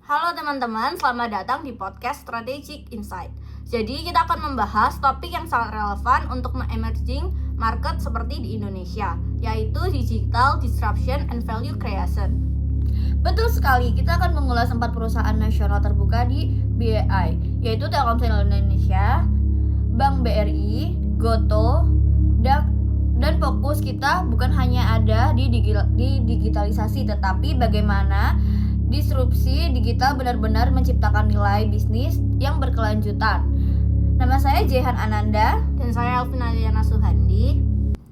Halo teman-teman, selamat datang di podcast Strategic Insight. Jadi kita akan membahas topik yang sangat relevan untuk emerging market seperti di Indonesia, yaitu Digital Disruption and Value Creation. Betul sekali, kita akan mengulas 4 perusahaan nasional terbuka di BRI, yaitu Telkomsel Indonesia, Bank BRI, Goto, dan fokus kita bukan hanya ada di digitalisasi, tetapi bagaimana disrupsi digital benar-benar menciptakan nilai bisnis yang berkelanjutan. Nama saya Jehan Ananda. Dan saya Elvina Liana Suhandi.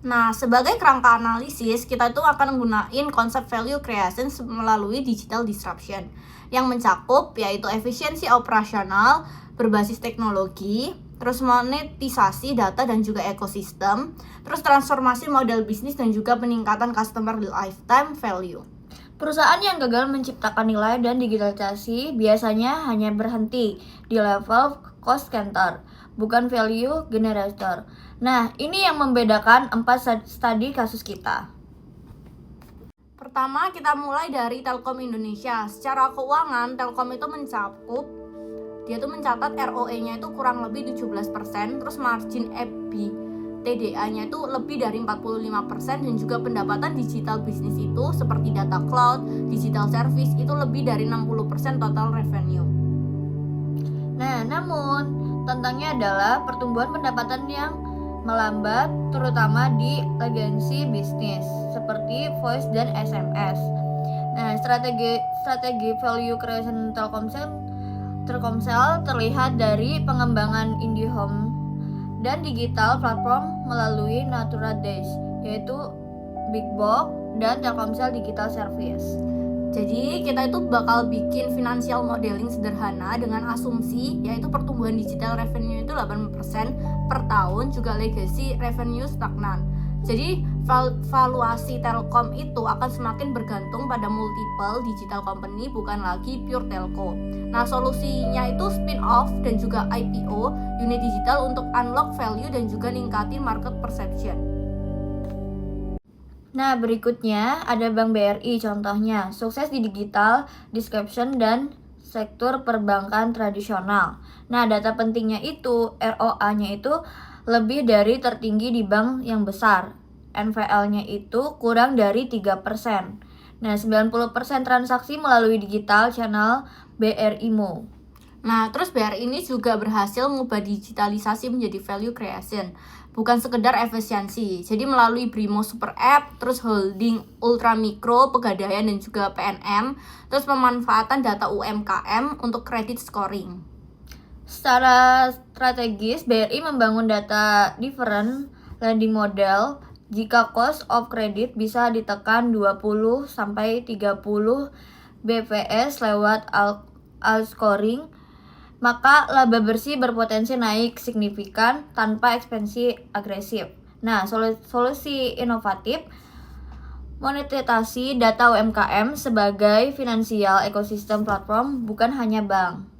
Nah, sebagai kerangka analisis, kita itu akan menggunakan konsep value creation melalui digital disruption yang mencakup yaitu efisiensi operasional berbasis teknologi, terus monetisasi data dan juga ekosistem, terus transformasi model bisnis dan juga peningkatan customer lifetime value. Perusahaan yang gagal menciptakan nilai dan digitalisasi biasanya hanya berhenti di level cost center, bukan value generator. Nah, ini yang membedakan 4 studi kasus kita. Pertama, kita mulai dari Telkom Indonesia. Secara keuangan, Telkom itu mencatat ROE-nya itu kurang lebih 17%, terus margin EBITDA-nya itu lebih dari 45%, dan juga pendapatan digital bisnis itu seperti data cloud, digital service itu lebih dari 60% total revenue. Nah, namun tentangnya adalah pertumbuhan pendapatan yang melambat, terutama di legacy bisnis seperti voice dan SMS. Nah, strategi value creation Telkomsel terlihat dari pengembangan IndiHome dan digital platform melalui Natura Dash, yaitu Big Box dan Telkomsel Digital Service. Jadi kita itu bakal bikin financial modeling sederhana dengan asumsi yaitu pertumbuhan digital revenue itu 8% per tahun, juga legacy revenue stagnan. Jadi valuasi Telkom itu akan semakin bergantung pada multiple digital company, bukan lagi pure telco. Nah, solusinya itu spin-off dan juga IPO unit digital untuk unlock value dan juga ningkatin market perception. Nah, berikutnya ada Bank BRI, contohnya sukses di digital disruption dan sektor perbankan tradisional. Nah, data pentingnya itu ROA-nya itu lebih dari tertinggi di bank yang besar. NPL-nya itu kurang dari 3%. Nah, 90% transaksi melalui digital channel BRI Mo. Nah, terus BRI ini juga berhasil mengubah digitalisasi menjadi value creation, bukan sekedar efisiensi. Jadi melalui Brimo Super App, terus holding ultra mikro, pegadaian dan juga PNM, terus pemanfaatan data UMKM untuk credit scoring. Secara strategis, BRI membangun data different lending model. Jika cost of credit bisa ditekan 20-30 bps lewat alt scoring, maka laba bersih berpotensi naik signifikan tanpa ekspansi agresif. Nah, solusi inovatif monetisasi data UMKM sebagai finansial ekosistem platform, bukan hanya bank.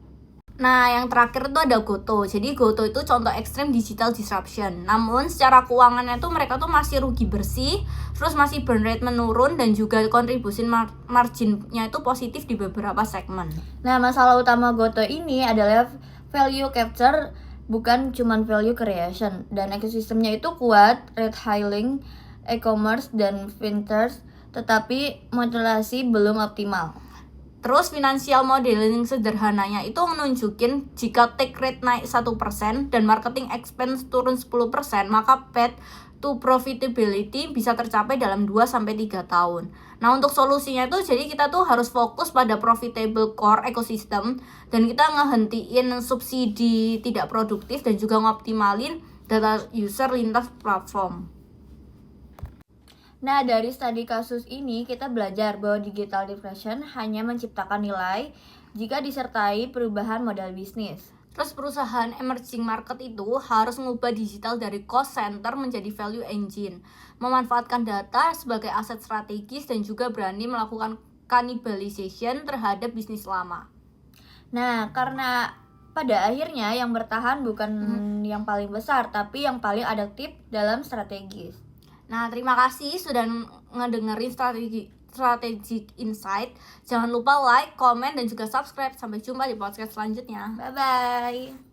Nah, yang terakhir itu ada Goto. Jadi Goto itu contoh ekstrem digital disruption. Namun secara keuangannya tuh mereka tuh masih rugi bersih, terus masih burn rate menurun, dan juga kontribusi marginnya itu positif di beberapa segmen. Nah, masalah utama Goto ini adalah value capture, bukan cuma value creation. Dan ekosistemnya itu kuat, rate hailing, e-commerce, dan fintech, tetapi monetisasi belum optimal. Terus financial modeling sederhananya itu menunjukin jika take rate naik 1% dan marketing expense turun 10%, maka path to profitability bisa tercapai dalam 2-3 tahun. Nah, untuk solusinya itu jadi kita tuh harus fokus pada profitable core ecosystem, dan kita ngehentiin subsidi tidak produktif dan juga ngoptimalin data user lintas platform. Nah, dari studi kasus ini kita belajar bahwa digital disruption hanya menciptakan nilai jika disertai perubahan modal bisnis. Terus perusahaan emerging market itu harus mengubah digital dari cost center menjadi value engine, memanfaatkan data sebagai aset strategis, dan juga berani melakukan cannibalization terhadap bisnis lama. Nah, karena pada akhirnya yang bertahan bukan yang paling besar, tapi yang paling adaptif dalam strategis. Nah, terima kasih sudah ngedengerin Strategic Insight. Jangan lupa like, comment, dan juga subscribe. Sampai jumpa di podcast selanjutnya. Bye bye.